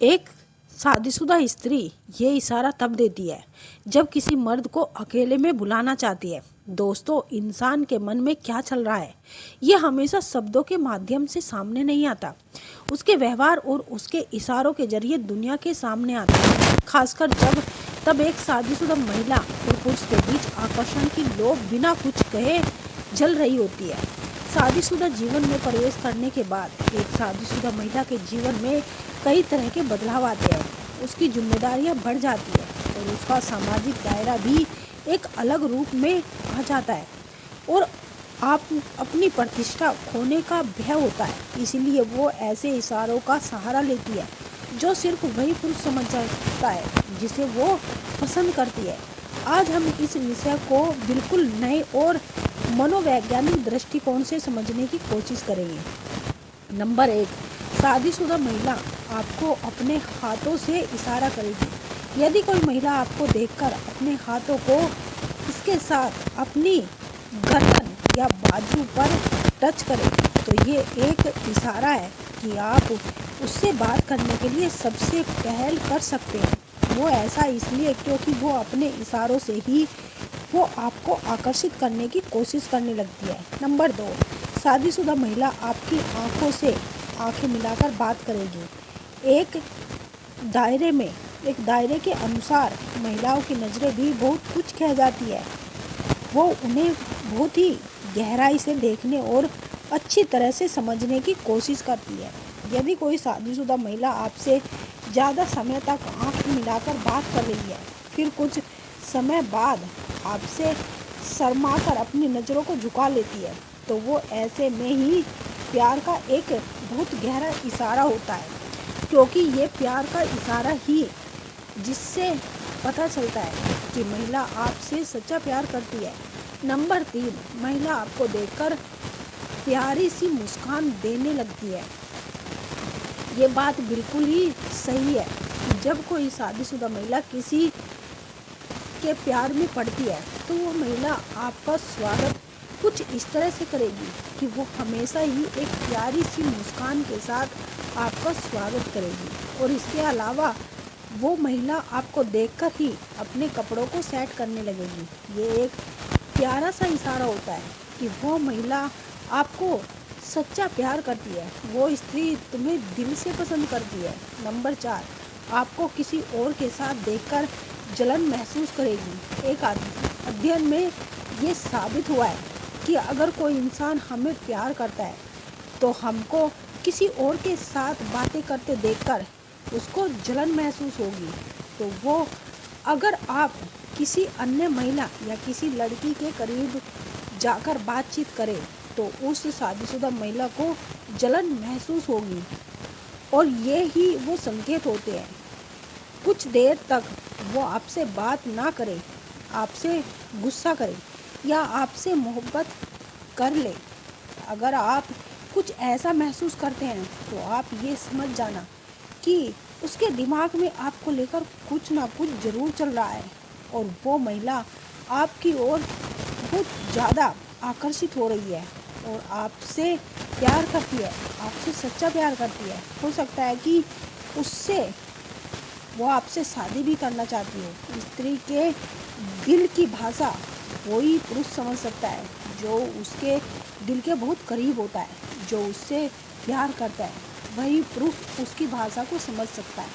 एक शादीशुदा स्त्री ये इशारा तब देती है जब किसी मर्द को अकेले में बुलाना चाहती है। दोस्तों, इंसान के मन में क्या चल रहा है ये हमेशा शब्दों के माध्यम से सामने नहीं आता, उसके व्यवहार और उसके इशारों के जरिए दुनिया के सामने आता है। खासकर तब एक शादीशुदा महिला और पुरुष के बीच आकर्षण की लौ बिना कुछ कहे जल रही होती है। शादीशुदा जीवन में प्रवेश करने के बाद एक शादीशुदा महिला के जीवन में कई तरह के बदलाव आते हैं। उसकी जिम्मेदारियां बढ़ जाती है और उसका सामाजिक दायरा भी एक अलग रूप में आ जाता है और आप अपनी प्रतिष्ठा खोने का भय होता है। इसलिए वो ऐसे इशारों का सहारा लेती है जो सिर्फ वही पुरुष समझ सकता है जिसे वो पसंद करती है। आज हम इस विषय को बिल्कुल नए और मनोवैज्ञानिक दृष्टिकोण से समझने की कोशिश करेंगे। नंबर 1, शादीशुदा महिला आपको अपने हाथों से इशारा करेगी। यदि कोई महिला आपको देखकर अपने हाथों को इसके साथ अपनी गर्दन या बाजू पर टच करे तो ये एक इशारा है कि आप उससे बात करने के लिए सबसे पहल कर सकते हैं। वो ऐसा इसलिए क्योंकि वो अपने इशारों से ही वो आपको आकर्षित करने की कोशिश करने लगती है। नंबर 2, शादीशुदा महिला आपकी आंखों से आंखें मिलाकर बात करेगी। एक दायरे के अनुसार महिलाओं की नज़रें भी बहुत कुछ कह जाती है। वो उन्हें बहुत ही गहराई से देखने और अच्छी तरह से समझने की कोशिश करती है। यदि कोई शादीशुदा महिला आपसे ज़्यादा समय तक आंख मिलाकर बात कर रही है, फिर कुछ समय बाद आपसे शर्माकर अपनी नज़रों को झुका लेती है, तो वो ऐसे में ही प्यार का एक बहुत गहरा इशारा होता है, क्योंकि ये प्यार का इशारा ही जिससे पता चलता है कि महिला आपसे सच्चा प्यार करती है। नंबर 3, महिला आपको देखकर प्यारी सी मुस्कान देने लगती है। ये बात बिल्कुल ही सही है कि जब कोई शादीशुदा महिला किसी के प्यार में पड़ती है तो वो महिला आपका स्वागत कुछ इस तरह से करेगी कि वो हमेशा ही एक प्यारी सी मुस्कान के साथ आपका स्वागत करेगी। और इसके अलावा वो महिला आपको देखकर ही अपने कपड़ों को सेट करने लगेगी। ये एक प्यारा सा इशारा होता है कि वो महिला आपको सच्चा प्यार करती है, वो स्त्री तुम्हें दिल से पसंद करती है। नंबर 4, आपको किसी और के साथ देखकर जलन महसूस करेगी। एक अध्ययन में ये साबित हुआ है कि अगर कोई इंसान हमें प्यार करता है तो हमको किसी और के साथ बातें करते देखकर उसको जलन महसूस होगी। तो वो अगर आप किसी अन्य महिला या किसी लड़की के करीब जाकर बातचीत करें तो उस शादीशुदा महिला को जलन महसूस होगी। और ये ही वो संकेत होते हैं। कुछ देर तक वो आपसे बात ना करे, आपसे गुस्सा करे या आपसे मोहब्बत कर ले। अगर आप कुछ ऐसा महसूस करते हैं तो आप ये समझ जाना कि उसके दिमाग में आपको लेकर कुछ ना कुछ ज़रूर चल रहा है और वो महिला आपकी ओर बहुत ज़्यादा आकर्षित हो रही है और आपसे प्यार करती है, आपसे सच्चा प्यार करती है। हो सकता है कि उससे वो आपसे शादी भी करना चाहती हो। स्त्री के दिल की भाषा वही पुरुष समझ सकता है जो उसके दिल के बहुत करीब होता है, जो उससे प्यार करता है। वही पुरुष उसकी भाषा को समझ सकता है।